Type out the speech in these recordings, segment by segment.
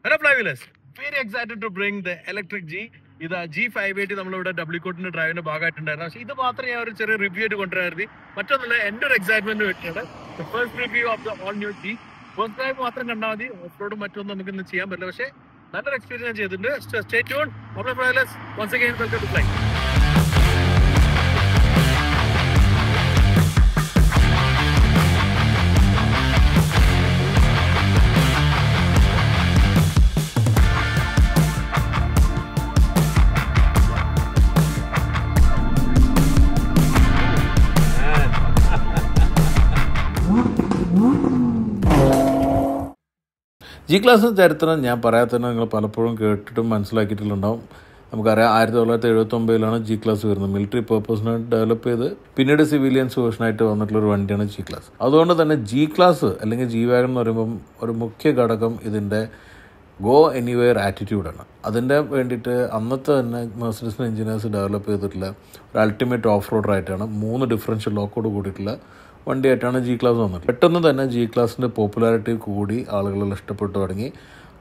Hello Flywheelers, very excited to bring the electric G. ഇത് G580 നമ്മളിവിടെ ഡബ്ല്യൂകോട്ടിന്റെ ഡ്രൈവിന്റെ ഭാഗമായിട്ടുണ്ടായിരുന്നു. പക്ഷേ ഇത് മാത്രമേ ഞാൻ ഒരു ചെറിയ റിവ്യൂ ആയിട്ട് കൊണ്ടുവരാറുണ്ട്. മറ്റൊന്നുമില്ല, എൻ്റെ ഒരു എക്സൈറ്റ്മെന്റ് വെച്ചാണ് first review of the all new G. First drive മാത്രം കണ്ടാൽ മതി, ഓഫ് റോഡും മറ്റൊന്നും നമുക്ക് ഇന്ന് ചെയ്യാൻ പറ്റില്ല. പക്ഷേ നല്ലൊരു എക്സ്പീരിയൻസ് ചെയ്തിട്ടുണ്ട്. Stay tune. Flywheelers, once again welcome to Fly. G class ചരിത്രം ഞാൻ പറയാതെ തന്നെ നിങ്ങൾ പലപ്പോഴും കേട്ടിട്ടും മനസ്സിലാക്കിയിട്ടുണ്ടാവും. നമുക്കറിയാം 1979 ജി ക്ലാസ് വരുന്നത്. മിലിറ്ററി പർപ്പസിന് ഡെവലപ്പ് ചെയ്ത് പിന്നീട് സിവിലിയൻസ് വേർഷനായിട്ട് വന്നിട്ടുള്ളൊരു വണ്ടിയാണ് ജി ക്ലാസ്. അതുകൊണ്ട് തന്നെ ജി ക്ലാസ് അല്ലെങ്കിൽ ജി വാഗൺ എന്ന് പറയുമ്പം ഒരു മുഖ്യ ഘടകം ഇതിൻ്റെ ഗോ എനിവെയർ ആറ്റിറ്റ്യൂഡാണ്. അതിൻ്റെ വേണ്ടിയിട്ട് അന്നത്തെ തന്നെ മെർസിഡീസ് എഞ്ചിനീയേഴ്സ് ഡെവലപ്പ് ചെയ്തിട്ടുള്ള ഒരു അൾട്ടിമേറ്റ് ഓഫ് റോഡറായിട്ടാണ് 3 ഡിഫറൻഷ്യൽ ലോക്കോട് കൂടിയിട്ടുള്ള വണ്ടിയായിട്ടാണ് ജി ക്ലാസ് വന്നത്. പെട്ടെന്ന് തന്നെ ജി ക്ലാസിൻ്റെ പോപ്പുലാരിറ്റി കൂടി ആളുകൾ ഇഷ്ടപ്പെട്ടു തുടങ്ങി.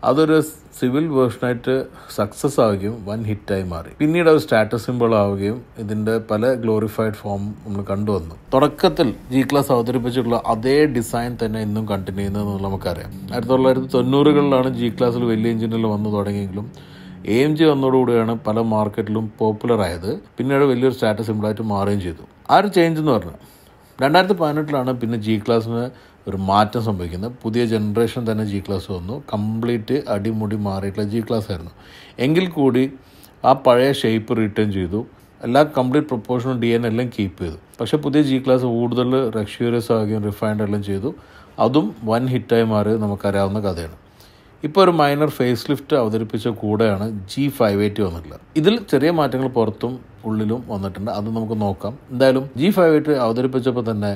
അതൊരു സിവിൽ വേർഷനായിട്ട് സക്സസ് ആവുകയും വൻ ഹിറ്റായി മാറി. പിന്നീട് അത് സ്റ്റാറ്റസ് സിമ്പിൾ ആവുകയും ഇതിൻ്റെ പല ഗ്ലോറിഫൈഡ് ഫോം നമ്മൾ കണ്ടുവന്നു. തുടക്കത്തിൽ ജി ക്ലാസ് അവതരിപ്പിച്ചിട്ടുള്ള അതേ ഡിസൈൻ തന്നെ ഇന്നും കണ്ടിന്യൂ ചെയ്യുന്നതെന്ന് നമുക്കറിയാം. 1990-കളിലാണ് ജി ക്ലാസ്സിൽ വലിയ എഞ്ചിനിൽ വന്നു തുടങ്ങിയെങ്കിലും AMG വന്നതോടുകൂടിയാണ് പല മാർക്കറ്റിലും പോപ്പുലർ ആയത്. പിന്നീട് വലിയൊരു സ്റ്റാറ്റസ് സിമ്പിളായിട്ട് മാറുകയും ചെയ്തു. ആ ഒരു ചേഞ്ച് എന്ന് പറഞ്ഞാൽ 2018 പിന്നെ ജി ക്ലാസ്സിന് ഒരു മാറ്റം സംഭവിക്കുന്നത്. പുതിയ ജനറേഷൻ തന്നെ ജി ക്ലാസ് വന്നു. കംപ്ലീറ്റ് അടിമുടി മാറിയിട്ടുള്ള ജി ക്ലാസ് ആയിരുന്നു. എങ്കിൽ കൂടി ആ പഴയ ഷേപ്പ് റിട്ടേൺ ചെയ്തു. എല്ലാ കംപ്ലീറ്റ് പ്രൊപ്പോർഷനും DN എല്ലാം കീപ്പ് ചെയ്തു. പക്ഷേ പുതിയ ജി ക്ലാസ് കൂടുതൽ ലക്ഷറിയസ് ആവുകയും റിഫൈൻഡ് എല്ലാം ചെയ്തു. അതും വൻ ഹിറ്റായി മാറിയത് നമുക്കറിയാവുന്ന കഥയാണ്. ഇപ്പോൾ ഒരു മൈനർ ഫേസ് ലിഫ്റ്റ് അവതരിപ്പിച്ച കൂടെയാണ് G580 വന്നിട്ടുള്ളത്. ഇതിൽ ചെറിയ മാറ്റങ്ങൾ പുറത്തും ഉള്ളിലും വന്നിട്ടുണ്ട്. അത് നമുക്ക് നോക്കാം. എന്തായാലും G580 അവതരിപ്പിച്ചപ്പോൾ തന്നെ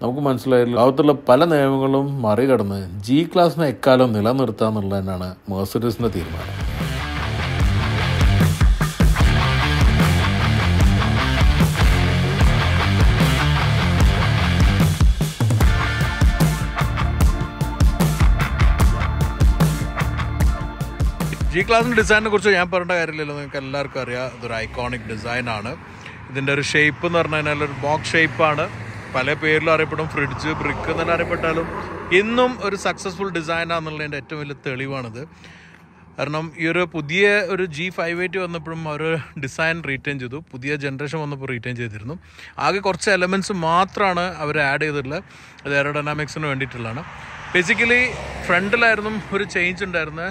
നമുക്ക് മനസ്സിലായില്ല, ലോകത്തുള്ള പല നിയമങ്ങളും മറികടന്ന് ജി ക്ലാസിനെ എക്കാലം നിലനിർത്തുക എന്നുള്ളത് തന്നെയാണ് മെർസിഡീസിൻ്റെ തീരുമാനം. ജി ക്ലാസിൻ്റെ ഡിസൈനിനെ കുറിച്ച് ഞാൻ പറയേണ്ട കാര്യമില്ലല്ലോ, നിങ്ങൾക്ക് എല്ലാവർക്കും അറിയാം. ഇതൊരു ഐക്കോണിക് ഡിസൈനാണ്. ഇതിൻ്റെ ഒരു ഷേപ്പ് എന്ന് പറഞ്ഞു കഴിഞ്ഞാൽ ഒരു ബോക്സ് ഷേപ്പാണ്. പല പേരിലും അറിയപ്പെടും, ഫ്രിഡ്ജ്, ബ്രിക്ക് എന്നെല്ലാം അറിയപ്പെട്ടാലും ഇന്നും ഒരു സക്സസ്ഫുൾ ഡിസൈനാണെന്നുള്ളതിൻ്റെ ഏറ്റവും വലിയ തെളിവാണിത്. കാരണം ഈ ഒരു പുതിയ ഒരു G580 വന്നപ്പോഴും അവർ ഡിസൈൻ റീറ്റെയിൻ ചെയ്തു. പുതിയ ജനറേഷൻ വന്നപ്പോൾ റീറ്റെയിൻ ചെയ്തിരുന്നു. ആകെ കുറച്ച് എലമെൻറ്റ്സ് മാത്രമാണ് അവർ ആഡ് ചെയ്തിട്ടുള്ളത്. അത് എയറോഡൈനാമിക്സിന് വേണ്ടിയിട്ടുള്ളതാണ്. ബേസിക്കലി ഫ്രണ്ടിലായിരുന്നു ഒരു ചേഞ്ച് ഉണ്ടായിരുന്നത്.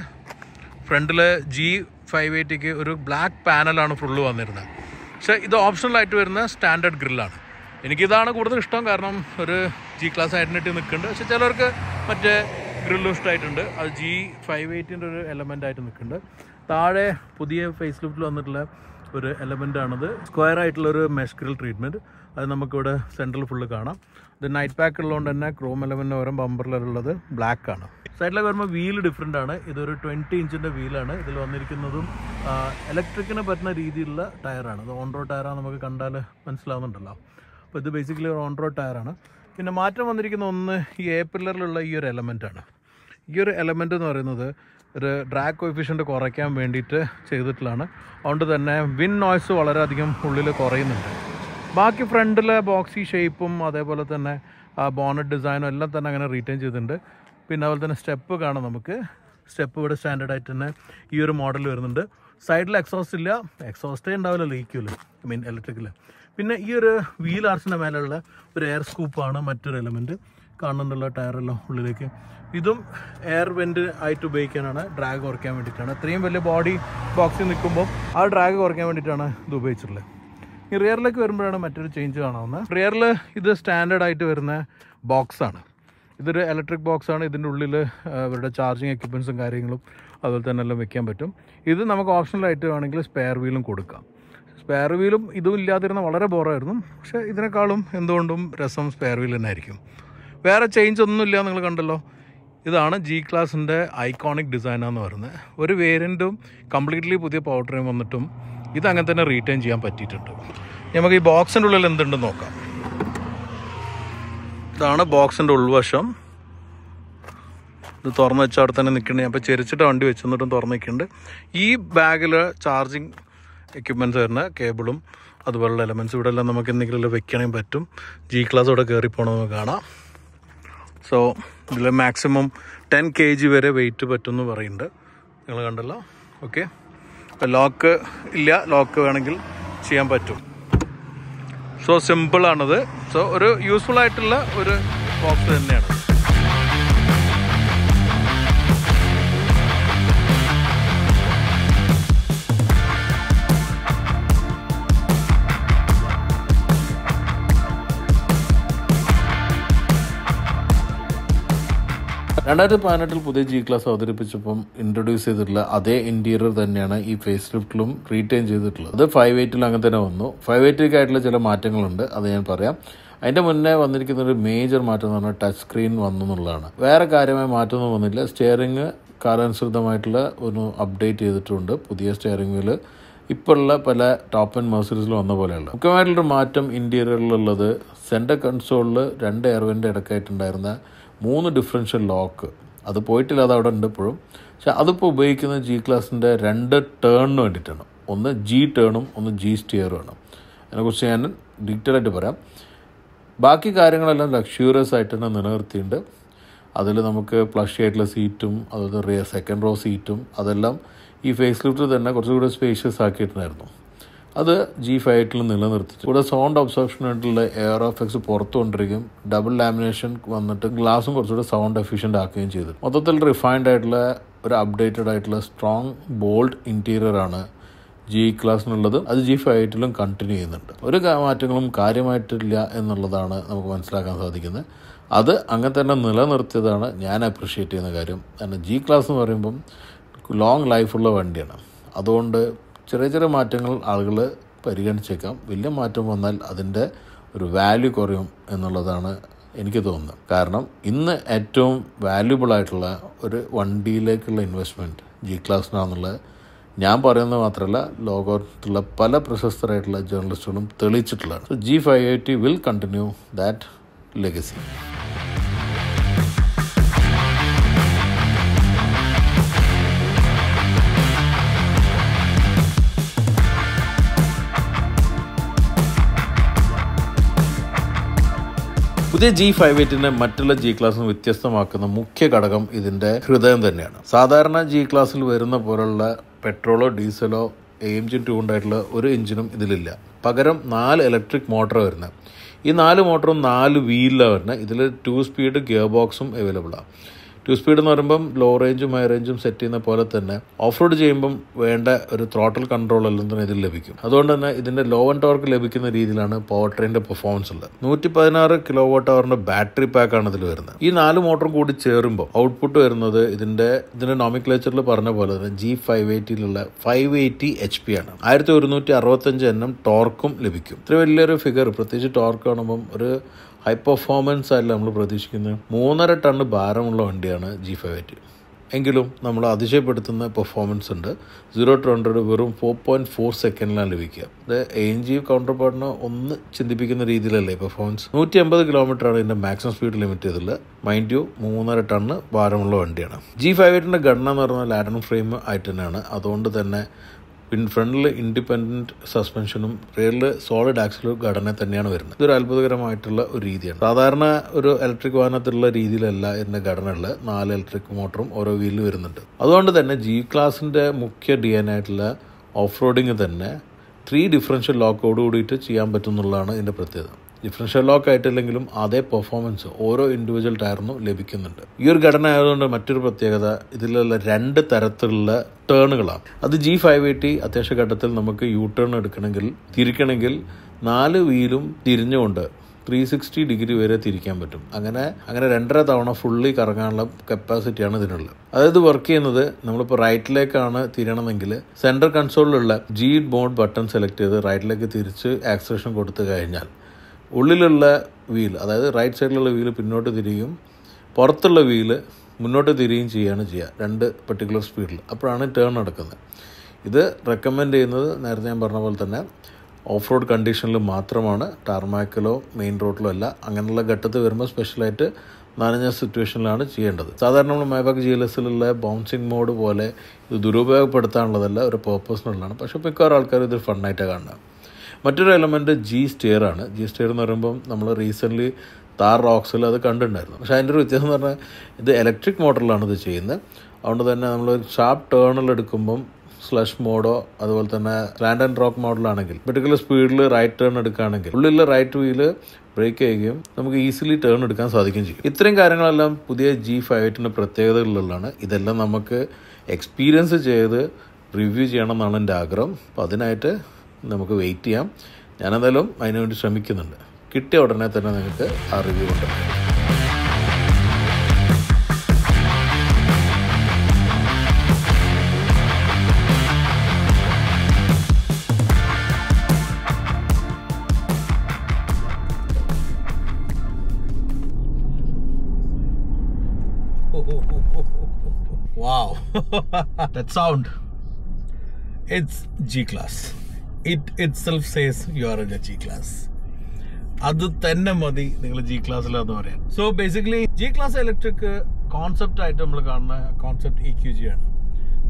ഫ്രണ്ടിൽ G580 ഒരു ബ്ലാക്ക് പാനലാണ് ഫുള്ള് വന്നിരുന്നത്. പക്ഷേ ഇത് ഓപ്ഷണലായിട്ട് വരുന്ന സ്റ്റാൻഡേർഡ് ഗ്രില്ലാണ്. എനിക്കിതാണ് കൂടുതൽ ഇഷ്ടം. കാരണം ഒരു ജി ക്ലാസ് ഐഡൻറ്റിറ്റി നിൽക്കുന്നുണ്ട്. പക്ഷേ ചിലർക്ക് മറ്റേ ഗ്രില്ലും ഇഷ്ടമായിട്ടുണ്ട്. അത് G580 ഒരു എലമെൻ്റ് ആയിട്ട് നിൽക്കുന്നുണ്ട്. താഴെ പുതിയ ഫേസ് ലിഫ്റ്റിൽ വന്നിട്ടുള്ള ഒരു എലമെൻ്റാണത്. സ്ക്വയർ ആയിട്ടുള്ളൊരു മെഷ് ഗ്രിൽ ട്രീറ്റ്മെൻറ്റ്. അത് നമുക്കിവിടെ സെൻട്രൽ ഫുള്ള് കാണാം. ഇത് നൈറ്റ് പാക്ക് ഉള്ളതുകൊണ്ട് തന്നെ ക്രോം എലമെൻറ്റിന് പകരം ബമ്പറിലുള്ളത് ബ്ലാക്ക് ആണ്. സൈഡിലേക്ക് വരുമ്പോൾ വീല് ഡിഫറെൻ്റ് ആണ്. ഇതൊരു 20 ഇഞ്ചിൻ്റെ വീലാണ്. ഇതിൽ വന്നിരിക്കുന്നതും ഇലക്ട്രിക്കിന് പറ്റുന്ന രീതിയിലുള്ള ടയറാണ്. ഇത് ഓൺ റോഡ് ടയറാണ്, നമുക്ക് കണ്ടാൽ മനസ്സിലാവുന്നുണ്ടല്ലോ. അപ്പോൾ ഇത് ബേസിക്കലി ഒരു ഓൺ റോഡ് ടയറാണ്. പിന്നെ മാറ്റം വന്നിരിക്കുന്ന ഒന്ന് ഈ എ പില്ലറിലുള്ള ഈ ഒരു എലമെൻറ്റാണ്. ഈ ഒരു എലമെൻ്റ് എന്ന് പറയുന്നത് ഒരു ഡ്രാഗ് കോഎഫിഷ്യൻ്റ് കുറയ്ക്കാൻ വേണ്ടിയിട്ട് ചെയ്തിട്ടുള്ളതാണ്. അതുകൊണ്ട് തന്നെ വിൻ നോയ്സ് വളരെയധികം ഉള്ളിൽ കുറയുന്നുണ്ട്. ബാക്കി ഫ്രണ്ടിലെ ബോക്സി ഷേപ്പും അതേപോലെ തന്നെ ബോണറ്റ് ഡിസൈനും എല്ലാം തന്നെ അങ്ങനെ റീറ്റെയിൻ ചെയ്തിട്ടുണ്ട്. പിന്നെ അതുപോലെ തന്നെ സ്റ്റെപ്പ് കാണാം നമുക്ക്. സ്റ്റെപ്പ് ഇവിടെ സ്റ്റാൻഡേർഡായിട്ട് തന്നെ ഈ ഒരു മോഡൽ വരുന്നുണ്ട്. സൈഡിൽ എക്സോസ്റ്റ് ഇല്ല, എക്സോസ്റ്റേ ഉണ്ടാവില്ല, ലീക്കുമല്ലോ, ഇലക്ട്രിക്കൽ. പിന്നെ ഈ ഒരു വീൽ ആർച്ചിൻ്റെ മേലുള്ള ഒരു എയർ സ്കൂപ്പാണ് മറ്റൊരു എലമെൻറ്റ് കാണുന്നുള്ള ടയറെല്ലാം ഉള്ളിലേക്ക്. ഇതും എയർ വെൻറ്റ് ആയിട്ട് ഉപയോഗിക്കാനാണ്, ഡ്രാഗ് കുറയ്ക്കാൻ വേണ്ടിയിട്ടാണ്. ഇത്രയും വലിയ ബോഡി ബോക്സിൽ നിൽക്കുമ്പോൾ ആ ഡ്രാഗ് കുറയ്ക്കാൻ വേണ്ടിയിട്ടാണ് ഇത് ഉപയോഗിച്ചിട്ടുള്ളത്. ഈ റിയറിലേക്ക് വരുമ്പോഴാണ് മറ്റൊരു ചേഞ്ച് കാണാവുന്നത്. റിയറിൽ ഇത് സ്റ്റാൻഡേർഡായിട്ട് വരുന്ന ബോക്സാണ്. ഇതൊരു ഇലക്ട്രിക് ബോക്സാണ്. ഇതിൻ്റെ ഉള്ളിൽ ഇവരുടെ ചാർജിങ് എക്യുപ്മെൻറ്റ്സും കാര്യങ്ങളും അതുപോലെ തന്നെ എല്ലാം വെക്കാൻ പറ്റും. ഇത് നമുക്ക് ഓപ്ഷണലായിട്ട് വേണമെങ്കിൽ സ്പെയർ വീലും കൊടുക്കാം. സ്പെയർ വീലും ഇതും ഇല്ലാതിരുന്ന വളരെ ബോറായിരുന്നു. പക്ഷേ ഇതിനേക്കാളും എന്തുകൊണ്ടും രസം സ്പെയർ വീൽ തന്നെ ആയിരിക്കും. വേറെ ചേഞ്ച് ഒന്നുമില്ല, നിങ്ങൾ കണ്ടല്ലോ. ഇതാണ് ജി ക്ലാസിൻ്റെ ഐക്കോണിക് ഡിസൈനാന്ന് പറയുന്നത്. ഒരു വേരിയൻറ്റും കംപ്ലീറ്റ്ലി പുതിയ പവർ ട്രെയിൻ വന്നിട്ടും ഇതങ്ങനെ തന്നെ റീറ്റെയിൻ ചെയ്യാൻ പറ്റിയിട്ടുണ്ട്. നമുക്ക് ഈ ബോക്സിൻ്റെ ഉള്ളിൽ എന്തുണ്ടെന്ന് നോക്കാം. ഇതാണ് ബോക്സിൻ്റെ ഉൾവശം. ഇത് തുറന്ന് വെച്ചാൽ അവിടെ തന്നെ നിൽക്കുന്നുണ്ട്. അപ്പോൾ ചെരിച്ചിട്ട് വണ്ടി വെച്ച് എന്നിട്ടും തുറന്ന് നിൽക്കുന്നുണ്ട്. ഈ ബാഗിൽ ചാർജിങ് എക്യുപ്മെൻറ്റ്സ് വരുന്ന കേബിളും അതുപോലുള്ള എലമെൻറ്റ്സ് ഇവിടെ എല്ലാം നമുക്ക് എന്തെങ്കിലും വെക്കണമെങ്കിൽ പറ്റും. ജി ക്ലാസ് ഇവിടെ കയറി പോകണം നമുക്ക് കാണാം. സോ ഇതിൽ മാക്സിമം 10 kg വരെ വെയിറ്റ് പറ്റുമെന്ന് പറയുന്നുണ്ട്. നിങ്ങൾ കണ്ടല്ലോ. ഓക്കെ, അപ്പോൾ ലോക്ക് ഇല്ല, ലോക്ക് വേണമെങ്കിൽ ചെയ്യാൻ പറ്റും. സോ സിമ്പിളാണത്. സോ ഒരു യൂസ്ഫുൾ ആയിട്ടുള്ള ഒരു ബോക്സ് തന്നെയാണ്. പുതിയ ജി ക്ലാസ് അവതരിപ്പിച്ചപ്പം ഇൻട്രൊഡ്യൂസ് ചെയ്തിട്ടുള്ള അതേ ഇന്റീരിയർ തന്നെയാണ് ഈ ഫേസ് ലിഫ്റ്റിലും റീറ്റെയിൻ ചെയ്തിട്ടുള്ളത്. അത് 580 അങ്ങനെ തന്നെ വന്നു. 580 ആയിട്ടുള്ള ചില മാറ്റങ്ങളുണ്ട്, അത് ഞാൻ പറയാം. അതിൻ്റെ മുന്നേ വന്നിരിക്കുന്ന ഒരു മേജർ മാറ്റം എന്ന് പറഞ്ഞാൽ ടച്ച് സ്ക്രീൻ വന്നു എന്നുള്ളതാണ്. വേറെ കാര്യമായ മാറ്റമൊന്നും വന്നില്ല. സ്റ്റിയറിംഗ് കാലാനുസൃതമായിട്ടുള്ള ഒരു അപ്ഡേറ്റ് ചെയ്തിട്ടുണ്ട്. പുതിയ സ്റ്റിയറിംഗ് വീല് ഇപ്പോഴുള്ള പല ടോപ്പ് ആൻഡ് മെർസിഡീസിൽ വന്ന പോലെയുള്ള മുഖ്യമായിട്ടുള്ളൊരു മാറ്റം ഇന്റീരിയറിലുള്ളത് സെൻറ്റർ കൺസോളിൽ 2 എയർവെൻ്റെ ഇടയ്ക്കായിട്ടുണ്ടായിരുന്ന 3 ഡിഫറൻഷ്യൽ ലോക്ക് അത് പോയിട്ടില്ല, അത് അവിടെ ഉണ്ട് ഇപ്പോഴും. പക്ഷെ അതിപ്പോൾ ഉപയോഗിക്കുന്നത് ജി ക്ലാസിൻ്റെ 2 ടേണിന് വേണ്ടിയിട്ടാണ്. ഒന്ന് ജി ടേണും ഒന്ന് ജി സ്റ്റിയറുമാണ്. അതിനെക്കുറിച്ച് ഞാൻ ഡീറ്റെയിൽ ആയിട്ട് പറയാം. ബാക്കി കാര്യങ്ങളെല്ലാം ലക്ഷ്യൂറിയസ് ആയിട്ട് തന്നെ നിലനിർത്തിയിട്ടുണ്ട്. അതിൽ നമുക്ക് പ്ലഷ് ആയിട്ടുള്ള സീറ്റും അതുപോലെ സെക്കൻഡ് റോ സീറ്റും അതെല്ലാം ഈ ഫേസ് ലിഫ്റ്റിൽ തന്നെ കുറച്ചുകൂടി സ്പേഷ്യസ് ആക്കിയിട്ടുണ്ടായിരുന്നു. അത് G58 നിലനിർത്തി. ഇവിടെ സൗണ്ട് അബ്സോർപ്ഷൻ ആയിട്ടുള്ള എയർ എഫക്ട്സ് പുറത്തു കൊണ്ടിരിക്കും. ഡബിൾ ലാമിനേഷൻ വന്നിട്ട് ഗ്ലാസും കുറച്ചുകൂടെ സൗണ്ട് എഫിഷ്യൻ്റ് ആക്കുകയും ചെയ്തു. മൊത്തത്തിൽ റിഫൈൻഡ് ആയിട്ടുള്ള ഒരു അപ്ഡേറ്റഡ് ആയിട്ടുള്ള സ്ട്രോങ് ബോൾഡ് ഇൻറ്റീരിയറാണ് ജി ക്ലാസ്സിനുള്ളത്. അത് G58 കണ്ടിന്യൂ ചെയ്യുന്നുണ്ട്. ഒരു മാറ്റങ്ങളും കാര്യമായിട്ടില്ല എന്നുള്ളതാണ് നമുക്ക് മനസ്സിലാക്കാൻ സാധിക്കുന്നത്. അത് അങ്ങനെ തന്നെ നിലനിർത്തിയതാണ് ഞാൻ അപ്രിഷ്യേറ്റ് ചെയ്യുന്ന കാര്യം. കാരണം ജി ക്ലാസ് എന്ന് പറയുമ്പം ലോങ് ലൈഫുള്ള വണ്ടിയാണ്. അതുകൊണ്ട് ചെറിയ ചെറിയ മാറ്റങ്ങൾ ആളുകൾ പരിഗണിച്ചേക്കാം. വലിയ മാറ്റം വന്നാൽ അതിൻ്റെ ഒരു വാല്യൂ കുറയും എന്നുള്ളതാണ് എനിക്ക് തോന്നുന്നത്. കാരണം ഇന്ന് ഏറ്റവും വാല്യുബിൾ ആയിട്ടുള്ള ഒരു വണ്ടിയിലേക്കുള്ള ഇൻവെസ്റ്റ്മെൻറ്റ് ജി ക്ലാസ്സിനാണെന്നുള്ളത് ഞാൻ പറയുന്നത് മാത്രമല്ല, ലോകത്തുള്ള പല പ്രശസ്തരായിട്ടുള്ള ജേർണലിസ്റ്റുകളും തെളിയിച്ചിട്ടുള്ളതാണ്. So G580 will continue that legacy. പുതിയ G580 മറ്റുള്ള ജി ക്ലാസ്സിന് വ്യത്യസ്തമാക്കുന്ന മുഖ്യ ഘടകം ഇതിൻ്റെ ഹൃദയം തന്നെയാണ്. സാധാരണ ജി ക്ലാസ്സിൽ വരുന്ന പോലുള്ള പെട്രോളോ ഡീസലോ AMG ട്യൂൺഡായിട്ടുള്ള ഒരു എഞ്ചിനും ഇതിലില്ല. പകരം 4 ഇലക്ട്രിക് മോട്ടർ വരുന്നത്. ഈ 4 മോട്ടറും 4 വീലിലാണ് വരുന്നത്. ഇതിൽ 2 സ്പീഡ് ഗിയർ ബോക്സും അവൈലബിളാണ്. 2 സ്പീഡ് എന്ന് പറയുമ്പം ലോ റേഞ്ചും ഹൈ റേഞ്ചും സെറ്റ് ചെയ്യുന്ന പോലെ തന്നെ ഓഫ് റോഡ് ചെയ്യുമ്പം വേണ്ട ഒരു ത്രോട്ടൽ കൺട്രോൾ എല്ലാം തന്നെ ഇതിൽ ലഭിക്കും. അതുകൊണ്ട് തന്നെ ഇതിൻ്റെ ലോ ആൻഡ് ടോർക്ക് ലഭിക്കുന്ന രീതിയിലാണ് പവർ ട്രെയിനിൻ്റെ പെർഫോമൻസ് ഉള്ളത്. 116 kWh ബാറ്ററി പാക്കാണ് ഇതിൽ വരുന്നത്. ഈ 4 മോട്ടറും കൂടി ചേരുമ്പോൾ ഔട്ട്പുട്ട് വരുന്നത് ഇതിൻ്റെ നോമിക്ലേച്ചറിൽ പറഞ്ഞ പോലെ തന്നെ G580 580 HP ആണ്. 1165 Nm ടോർക്കും ലഭിക്കും. ഇത്ര വലിയൊരു ഫിഗർ, പ്രത്യേകിച്ച് ടോർക്ക് കാണുമ്പം ഒരു ഹൈ പെർഫോമൻസ് ആയില്ല നമ്മൾ പ്രതീക്ഷിക്കുന്നത്. 3.5 ടൺ ഭാരമുള്ള വണ്ടിയാണ് G580. എങ്കിലും നമ്മൾ അതിശയപ്പെടുത്തുന്ന പെർഫോമൻസ് ഉണ്ട്. 0 to 100 വെറും 4.4 സെക്കൻഡിലാണ് ലഭിക്കുക. ഇത് AMG കൗണ്ടർ പാർട്ടിനെ ഒന്ന് ചിന്തിപ്പിക്കുന്ന രീതിയിലല്ലേ പെർഫോമൻസ്. 180 km ഇതിൻ്റെ മാക്സിമം സ്പീഡ് ലിമിറ്റ് ചെയ്തിട്ടുള്ളത്. മൈൻഡ് യു 3.5 ടൺ ഭാരമുള്ള വണ്ടിയാണ്. G580 ഘടന എന്ന് പറഞ്ഞാൽ ലാഡൻ ഫ്രെയിം ആയിട്ട് തന്നെയാണ്. അതുകൊണ്ട് തന്നെ ഫ്രണ്ടിൽ ഇൻഡിപെൻഡൻറ്റ് സസ്പെൻഷനും റിയറിൽ സോളിഡ് ആക്സിൽ ഘടന തന്നെയാണ് വരുന്നത്. ഇതൊരു അത്ഭുതകരമായിട്ടുള്ള ഒരു രീതിയാണ്. സാധാരണ ഒരു ഇലക്ട്രിക് വാഹനത്തിലുള്ള രീതിയിലല്ല ഇതിൻ്റെ ഘടനയുള്ള 4 ഇലക്ട്രിക് മോട്ടറും ഓരോ വീലിൽ വരുന്നുണ്ട്. അതുകൊണ്ട് തന്നെ ജി ക്ലാസിൻ്റെ മുഖ്യ DNA ആയിട്ടുള്ള ഓഫ് റോഡിങ് തന്നെ 3 ഡിഫറൻഷ്യൽ ലോക്കോട് കൂടിയിട്ട് ചെയ്യാൻ പറ്റും എന്നുള്ളതാണ് ഇതിൻ്റെ പ്രത്യേകത. ഡിഫറൻഷ്യൽ ലോക്ക് ആയിട്ടില്ലെങ്കിലും അതേ പെർഫോമൻസ് ഓരോ ഇൻഡിവിജ്വൽ ടയറിനും ലഭിക്കുന്നുണ്ട്. ഈ ഒരു ഘടന ആയതുകൊണ്ട് മറ്റൊരു പ്രത്യേകത ഇതിലുള്ള 2 തരത്തിലുള്ള ടേണുകളാണ്. അത് G580 അത്യാവശ്യ ഘട്ടത്തിൽ നമുക്ക് യു ടേൺ എടുക്കണമെങ്കിൽ തിരിക്കണമെങ്കിൽ 4 വീലും തിരിഞ്ഞുകൊണ്ട് 360 ഡിഗ്രി വരെ തിരിക്കാൻ പറ്റും. അങ്ങനെ 2.5 തവണ ഫുള്ളി കറങ്ങാനുള്ള കപ്പാസിറ്റിയാണ് ഇതിനുള്ളത്. അതായത് വർക്ക് ചെയ്യുന്നത് നമ്മളിപ്പോൾ റൈറ്റിലേക്കാണ് തിരിയണമെങ്കിൽ സെൻട്രൽ കൺസോളിലുള്ള G മോഡ് ബട്ടൺ സെലക്ട് ചെയ്ത് റൈറ്റിലേക്ക് തിരിച്ച് ആക്സലേഷൻ കൊടുത്തു കഴിഞ്ഞാൽ ഉള്ളിലുള്ള വീൽ, അതായത് റൈറ്റ് സൈഡിലുള്ള വീല് പിന്നോട്ട് തിരിയും, പുറത്തുള്ള വീല് മുന്നോട്ട് തിരിയുകയും ചെയ്യുകയാണ് ചെയ്യുക 2 പെർട്ടിക്കുലർ സ്പീഡിൽ. അപ്പോഴാണ് ടേൺ നടക്കുന്നത്. ഇത് റെക്കമെൻഡ് ചെയ്യുന്നത് നേരത്തെ ഞാൻ പറഞ്ഞ പോലെ തന്നെ ഓഫ് റോഡ് കണ്ടീഷനിൽ മാത്രമാണ്. ടാർമാക്കിലോ മെയിൻ റോഡിലോ അല്ല. അങ്ങനെയുള്ള ഘട്ടത്തിൽ വരുമ്പോൾ സ്പെഷ്യലായിട്ട് നനഞ്ഞ സിറ്റുവേഷനിലാണ് ചെയ്യേണ്ടത്. സാധാരണ നമ്മൾ മൈബാക്ക് GLSലുള്ള ബൗൺസിങ് മോഡ് പോലെ ഇത് ദുരുപയോഗപ്പെടുത്താനുള്ളതല്ല, ഒരു പേർപ്പസിനുള്ളതാണ്. പക്ഷേ മിക്കവാറും ആൾക്കാർ ഇത് ഫണ്ണായിട്ടാണ് കാണുന്നത്. മറ്റൊരു എലമെൻറ്റ് G-Steer ആണ്. G-Steer എന്ന് പറയുമ്പം നമ്മൾ റീസെൻ്റ്ലി താർ റോക്സിൽ അത് കണ്ടിട്ടുണ്ടായിരുന്നു. പക്ഷേ അതിൻ്റെ ഒരു വ്യത്യാസം എന്ന് പറഞ്ഞാൽ ഇത് ഇലക്ട്രിക് മോട്ടറിലാണ് ഇത് ചെയ്യുന്നത്. അതുകൊണ്ട് തന്നെ നമ്മൾ ഷാർപ്പ് ടേണിൽ എടുക്കുമ്പം സ്ലഷ് മോഡോ അതുപോലെ തന്നെ ലാൻഡ് ആൻഡ് റോക്ക് മോഡലാണെങ്കിൽ പെർട്ടിക്കുലർ സ്പീഡിൽ റൈറ്റ് ടേൺ എടുക്കുകയാണെങ്കിൽ ഉള്ളിൽ റൈറ്റ് വീല് ബ്രേക്ക് ചെയ്യുകയും നമുക്ക് ഈസിലി ടേൺ എടുക്കാൻ സാധിക്കുകയും ചെയ്യും. ഇത്രയും കാര്യങ്ങളെല്ലാം പുതിയ G58 പ്രത്യേകതകളിലുള്ളതാണ്. ഇതെല്ലാം നമുക്ക് എക്സ്പീരിയൻസ് ചെയ്ത് റിവ്യൂ ചെയ്യണം എന്നാണ് എൻ്റെ ആഗ്രഹം. അപ്പോൾ അതിനായിട്ട് നമുക്ക് വെയിറ്റ് ചെയ്യാം. ഞാനെന്തായാലും അതിനുവേണ്ടി ശ്രമിക്കുന്നുണ്ട്. കിട്ടിയ ഉടനെ തന്നെ നിങ്ങൾക്ക് ആ റിവ്യൂ കൊണ്ടുവരാം. Wow, that sound. It's G-Class. It itself says you are in a G-Class. അത് തന്നെ മതി നിങ്ങൾ G-Classലാന്ന് പറയാൻ. So basically G-Class electric concept ആയിട്ട് നമ്മൾ കാണുന്ന കോൺസെപ്റ്റ് EQG ആണ്.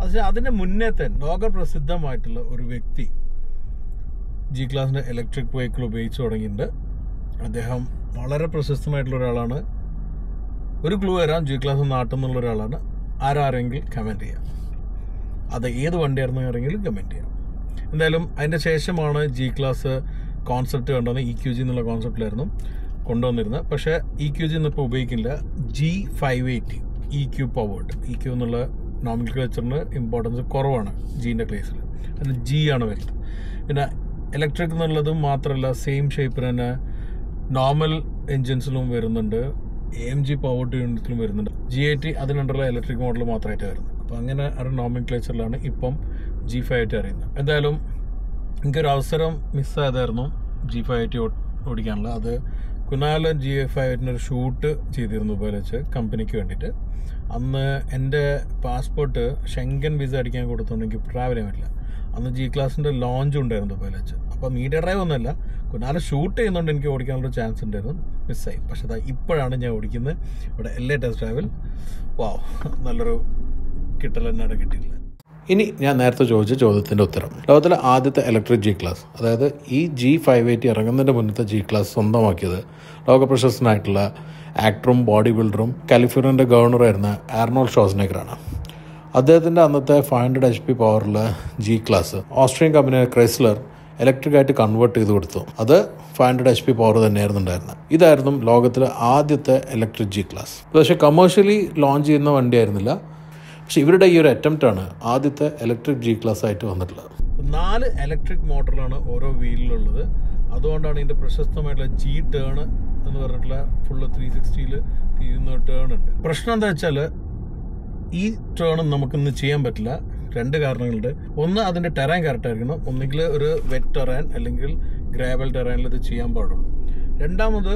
പക്ഷേ അതിന് മുന്നേ തന്നെ ലോകപ്രസിദ്ധമായിട്ടുള്ള ഒരു വ്യക്തി G-Classന്റെ ഇലക്ട്രിക് വെഹിക്കിൾ ഉപയോഗിച്ച് തുടങ്ങിയിട്ടുണ്ട്. അദ്ദേഹം വളരെ പ്രശസ്തമായിട്ടുള്ള ഒരാളാണ്. ഒരു ക്ലൂ തരാം, G-Class നാട്ടിൽ നിന്നുള്ള ഒരാളാണ്. ആരെങ്കിലും കമൻറ്റ് ചെയ്യാം. അത് ഏത് വണ്ടിയായിരുന്നു ആരെങ്കിലും കമൻറ്റ് ചെയ്യാം. എന്തായാലും അതിൻ്റെ ശേഷമാണ് G-Class കോൺസെപ്റ്റ് കണ്ടുവന്ന് EQG എന്നുള്ള കോൺസെപ്റ്റിലായിരുന്നു കൊണ്ടുവന്നിരുന്നത്. പക്ഷേ EQG ഇന്നിപ്പോൾ ഉപയോഗിക്കില്ല. G580 EQ powered. EQ എന്നുള്ള നോമിൻക്ലേച്ചറിന് ഇമ്പോർട്ടൻസ് കുറവാണ് ജീൻ്റെ കേസിൽ. അതിന് G ആണ് വരുന്നത്. പിന്നെ ഇലക്ട്രിക് എന്നുള്ളതും മാത്രമല്ല, സെയിം ഷേപ്പിൽ തന്നെ നോർമൽ എൻജിൻസിലും വരുന്നുണ്ട്, AMG പവേർഡ് യൂണിറ്റിലും വരുന്നുണ്ട്. G80 അതിനുള്ള ഇലക്ട്രിക് മോഡൽ മാത്രമായിട്ട് വരുന്നത്. അപ്പോൾ അങ്ങനെ ഒരു നോമിൻക്ലേച്ചറിലാണ് ഇപ്പം G580 അറിയുന്നത്. എന്തായാലും എനിക്കൊരു അവസരം മിസ്സായതായിരുന്നു G580 ഓടിക്കാനുള്ള. അത് കുനാൽ G580 ഒരു ഷൂട്ട് ചെയ്തിരുന്നു ദുബായിൽ വെച്ച് കമ്പനിക്ക് വേണ്ടിയിട്ട്. അന്ന് എൻ്റെ പാസ്പോർട്ട് ഷെങ്കൻ വിസ അടിക്കാൻ കൊടുത്തുകൊണ്ട് എനിക്ക് ട്രാവൽ ചെയ്യാൻ പറ്റില്ല. അന്ന് G-Classന്റെ ലോഞ്ച് ഉണ്ടായിരുന്നു ദുബായിൽ വെച്ച്. അപ്പോൾ മീഡിയ ഡ്രൈവ് ഒന്നുമല്ല, കുനാല് ഷൂട്ട് ചെയ്യുന്നതുകൊണ്ട് എനിക്ക് ഓടിക്കാനുള്ള ചാൻസ് ഉണ്ടായിരുന്നു. മിസ്സായി. പക്ഷേ അത് ഇപ്പോഴാണ് ഞാൻ ഓടിക്കുന്നത് ഇവിടെ LA ടെസ്റ്റ് ഡ്രൈവിൽ. വാവ്, നല്ലൊരു കിട്ടൽ തന്നെയാണ് കിട്ടിയില്ല. ഇനി ഞാൻ നേരത്തെ ചോദിച്ച ചോദ്യത്തിൻ്റെ ഉത്തരം. ലോകത്തിലെ ആദ്യത്തെ ഇലക്ട്രിക് G-Class, അതായത് ഈ G580 ഇറങ്ങുന്നതിൻ്റെ മുന്നത്തെ G-Class സ്വന്തമാക്കിയത് ലോകപ്രശസ്തനായിട്ടുള്ള ആക്ടറും ബോഡി ബിൽഡറും കാലിഫോർണിയൻ്റെ ഗവർണറായിരുന്ന ആർണോൾഡ് ഷ്വാസ്നെഗറാണ്. അദ്ദേഹത്തിൻ്റെ അന്നത്തെ 500 HP പവറുള്ള G-Class ഓസ്ട്രിയൻ കമ്പനി ക്രൈസ്ലർ ഇലക്ട്രിക്കായിട്ട് കൺവേർട്ട് ചെയ്ത് കൊടുത്തു. അത് 500 HP പവർ തന്നെയായിരുന്നു ഉണ്ടായിരുന്നത്. ഇതായിരുന്നു ലോകത്തിലെ ആദ്യത്തെ ഇലക്ട്രിക് G-Class. പക്ഷേ കമേഴ്ഷ്യലി ലോഞ്ച് ചെയ്യുന്ന വണ്ടിയായിരുന്നില്ല. പക്ഷെ ഇവരുടെ ഈ ഒരു അറ്റംപ്റ്റാണ് ആദ്യത്തെ ഇലക്ട്രിക് G-Class ആയിട്ട് വന്നിട്ടുള്ളത്. 4 ഇലക്ട്രിക് മോട്ടറിലാണ് ഓരോ വീലിലുള്ളത്. അതുകൊണ്ടാണ് ഇതിൻ്റെ പ്രശസ്തമായിട്ടുള്ള G-ടേൺ എന്ന് പറഞ്ഞിട്ടുള്ള ഫുള്ള് 360 തിരിയുന്ന ടേൺ ഉണ്ട്. പ്രശ്നം എന്താ വെച്ചാൽ ഈ ടേൺ നമുക്കിന്ന് ചെയ്യാൻ പറ്റില്ല. 2 കാരണങ്ങളുണ്ട്. ഒന്ന്, അതിൻ്റെ ടെറൈൻ കറക്റ്റ് ആയിരിക്കണം. ഒന്നുകിൽ ഒരു വെറ്റ് ടെറൈൻ അല്ലെങ്കിൽ ഗ്രാവൽ ടെറൈനിൽ ഇത് ചെയ്യാൻ പാടുള്ളൂ. രണ്ടാമത്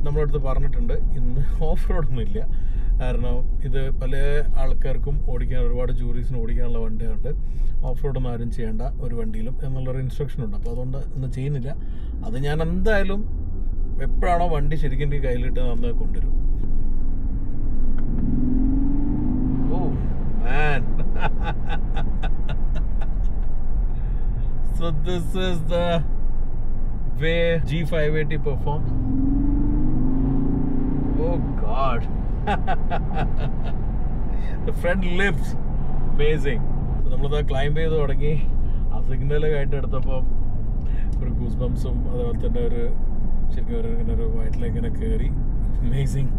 നമ്മളടുത്ത് പറഞ്ഞിട്ടുണ്ട്, ഇന്ന് ഓഫ് റോഡൊന്നും ഇല്ല. കാരണം ഇത് പല ആൾക്കാർക്കും ഓടിക്കാൻ, ഒരുപാട് ജൂറീസിന് ഓടിക്കാനുള്ള വണ്ടിയുണ്ട്. ഓഫ് റോഡൊന്നും ആരും ചെയ്യേണ്ട ഒരു വണ്ടിയിലും എന്നുള്ളൊരു ഇൻസ്ട്രക്ഷൻ ഉണ്ട്. അപ്പോൾ അതുകൊണ്ട് ഇന്ന് ചെയ്യുന്നില്ല. അത് ഞാൻ എന്തായാലും എപ്പോഴാണോ വണ്ടി ശരിക്കും എൻ്റെ കയ്യിലിട്ട് നന്ന് കൊണ്ടുവരും. Man. So this is the way G580 performs. Oh God. The front lifts. Amazing. നമ്മളത് ക്ലൈംബ് ചെയ്ത് തുടങ്ങി. ആ സിഗ്നൽ കഴിഞ്ഞിട്ട് എടുത്തപ്പോൾ ഒരു ഗൂസ് ബംസും അതുപോലെ തന്നെ ഒരു ശരിക്കും ഇങ്ങനെ ഒരു വയറ്റിലേക്ക് ഇങ്ങനെ കയറി. അമേസിങ്.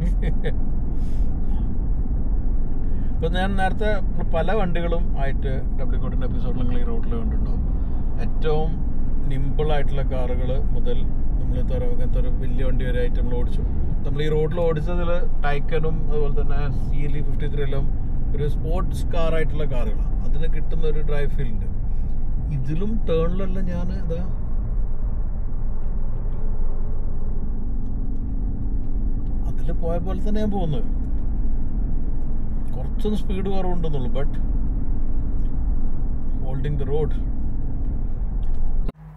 ഇപ്പോൾ ഞാൻ നേരത്തെ പല വണ്ടികളും ആയിട്ട് ഡബ്ല്യൂകോട്ടിൻ്റെ എപ്പിസോഡിൽ നിങ്ങൾ ഈ റോഡിൽ കണ്ടിട്ടുണ്ടാവും. ഏറ്റവും നിമ്പിളായിട്ടുള്ള കാറുകൾ മുതൽ നമ്മൾ അങ്ങനത്തെ ഒരു വലിയ വണ്ടി വരെ ആയിട്ട് നമ്മൾ ഓടിച്ചു. നമ്മൾ ഈ റോഡിൽ ഓടിച്ചതിൽ ടൈക്കനും അതുപോലെ തന്നെ CLE 53 എല്ലാം ഒരു സ്പോർട്സ് കാറായിട്ടുള്ള കാറുകളാണ്. അതിന് കിട്ടുന്ന ഒരു ഡ്രൈവ് ഫീൽ ഉണ്ട്. ഇതിലും ടേണിലെല്ലാം ഞാൻ ഇതാ അതിൽ പോയ പോലെ തന്നെ ഞാൻ പോകുന്നത്. കുറച്ചൊന്നും സ്പീഡ് കുറവുണ്ടെന്നുള്ളൂ, but holding the road.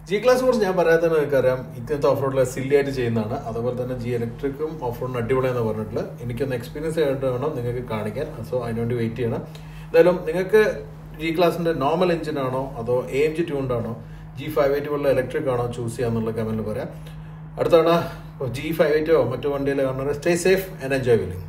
G class കുറിച്ച് ഞാൻ പറയാത്തന്നെ നിങ്ങൾക്കറിയാം, ഇങ്ങനത്തെ ഓഫ് റോഡിൽ സില്ലിയായിട്ട് ചെയ്യുന്നതാണ്. അതുപോലെ തന്നെ ജി ഇലക്ട്രിക്കും ഓഫ് റോഡിന് അടിപൊളിയെന്ന് പറഞ്ഞിട്ടുള്ള എനിക്കൊന്ന് എക്സ്പീരിയൻസ് ആയിട്ട് വേണം നിങ്ങൾക്ക് കാണിക്കാൻ. സോ അതിനുവേണ്ടി വെയിറ്റ് ചെയ്യണം. എന്തായാലും നിങ്ങൾക്ക് ജി ക്ലാസിൻ്റെ നോർമൽ എഞ്ചിനാണോ അതോ AMG ട്യൂൺഡാണോ G580 പോലുള്ള ഇലക്ട്രിക് ആണോ ചൂസ് ചെയ്യാന്നുള്ള കമൻറ്റിൽ പറയാം. അടുത്ത തവണ G580 മറ്റു വണ്ടിയിൽ കാണുന്നത്. Stay safe and enjoy wheeling.